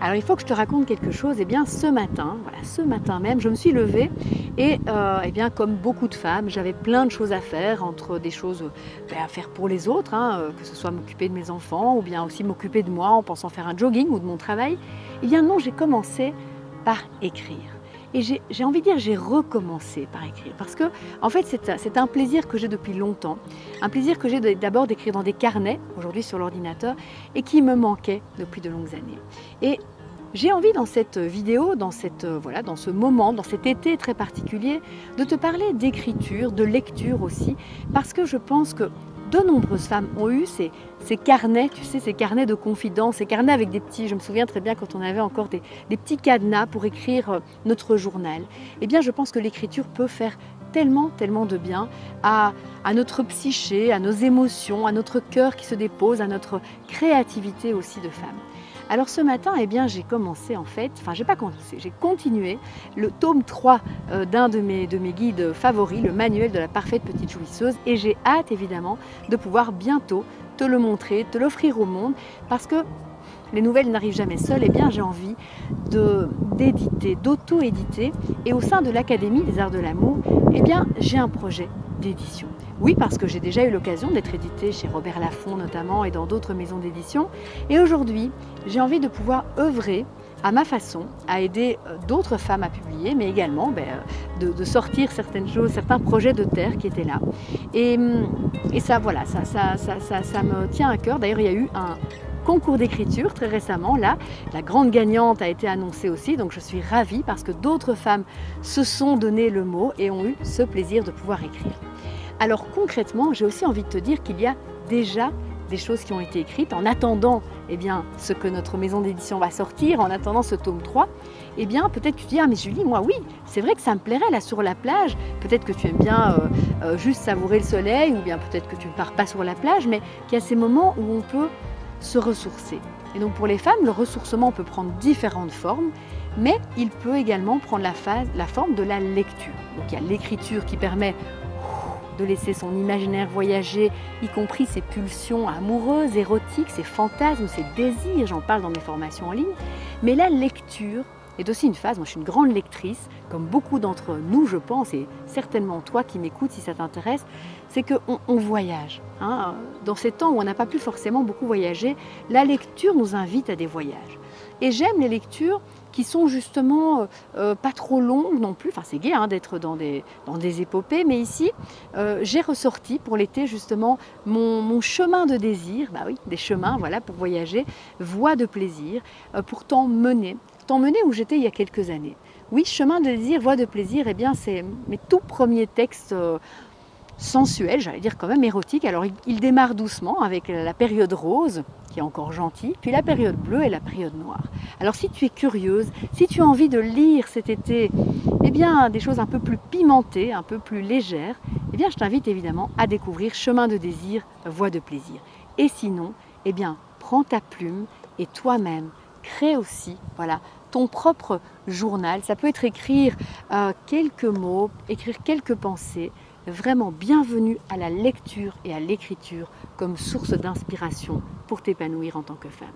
Alors il faut que je te raconte quelque chose. Eh bien ce matin, voilà, ce matin même, je me suis levée et eh bien comme beaucoup de femmes, j'avais plein de choses à faire, entre des choses à faire pour les autres, hein, que ce soit m'occuper de mes enfants ou bien aussi m'occuper de moi en pensant faire un jogging ou de mon travail. Eh bien non, j'ai commencé par écrire. Et j'ai envie de dire, j'ai recommencé par écrire. Parce que, en fait, c'est un plaisir que j'ai depuis longtemps. Un plaisir que j'ai d'abord d'écrire dans des carnets, aujourd'hui sur l'ordinateur, et qui me manquait depuis de longues années. Et j'ai envie dans cette vidéo, dans ce moment, dans cet été très particulier, de te parler d'écriture, de lecture aussi, parce que je pense que de nombreuses femmes ont eu ces carnets, tu sais, ces carnets de confidence, ces carnets avec des petits, je me souviens très bien quand on avait encore des petits cadenas pour écrire notre journal. Eh bien, je pense que l'écriture peut faire tellement, tellement de bien à notre psyché, à nos émotions, à notre cœur qui se dépose, à notre créativité aussi de femme. Alors ce matin, eh bien, j'ai commencé en fait, enfin j'ai pas commencé, j'ai continué le tome 3 d'un de mes guides favoris, le manuel de la parfaite petite jouisseuse, et j'ai hâte évidemment de pouvoir bientôt te le montrer, te l'offrir au monde, parce que les nouvelles n'arrivent jamais seules. Eh bien j'ai envie d'éditer, d'auto-éditer, et au sein de l'Académie des Arts de l'Amour, eh bien j'ai un projet d'édition. Oui, parce que j'ai déjà eu l'occasion d'être éditée chez Robert Laffont notamment et dans d'autres maisons d'édition. Et aujourd'hui, j'ai envie de pouvoir œuvrer à ma façon, à aider d'autres femmes à publier, mais également de sortir certaines choses, certains projets de terre qui étaient là. Et ça, voilà, ça me tient à cœur. D'ailleurs, il y a eu un concours d'écriture très récemment, là, la grande gagnante a été annoncée aussi, donc je suis ravie parce que d'autres femmes se sont donné le mot et ont eu ce plaisir de pouvoir écrire. Alors concrètement, j'ai aussi envie de te dire qu'il y a déjà des choses qui ont été écrites en attendant eh bien, ce que notre maison d'édition va sortir, en attendant ce tome 3. Eh bien, peut-être que tu dis, ah mais Julie, moi oui, c'est vrai que ça me plairait là sur la plage. Peut-être que tu aimes bien juste savourer le soleil, ou bien peut-être que tu ne pars pas sur la plage, mais qu'il y a ces moments où on peut se ressourcer. Et donc pour les femmes, le ressourcement peut prendre différentes formes, mais il peut également prendre la forme de la lecture. Donc il y a l'écriture qui permet de laisser son imaginaire voyager, y compris ses pulsions amoureuses, érotiques, ses fantasmes, ses désirs, j'en parle dans mes formations en ligne. Mais la lecture est aussi une phase, moi je suis une grande lectrice, comme beaucoup d'entre nous je pense, et certainement toi qui m'écoutes si ça t'intéresse, c'est qu'on voyage. Hein. Dans ces temps où on n'a pas pu forcément beaucoup voyager, la lecture nous invite à des voyages. Et j'aime les lectures qui sont justement pas trop longues non plus, enfin c'est gai hein, d'être dans des épopées, mais ici j'ai ressorti pour l'été justement mon chemin de désir, bah oui, des chemins voilà, pour voyager, voie de plaisir, pour t'emmener où j'étais il y a quelques années. Oui, chemin de désir, voie de plaisir, eh bien c'est mes tout premiers textes sensuel, j'allais dire quand même érotique. Alors il démarre doucement avec la période rose, qui est encore gentille, puis la période bleue et la période noire. Alors si tu es curieuse, si tu as envie de lire cet été, eh bien des choses un peu plus pimentées, un peu plus légères, eh bien je t'invite évidemment à découvrir Chemin de désir, voie de plaisir. Et sinon, eh bien prends ta plume et toi-même crée aussi, voilà, ton propre journal. Ça peut être écrire quelques mots, écrire quelques pensées. Vraiment bienvenue à la lecture et à l'écriture comme source d'inspiration pour t'épanouir en tant que femme.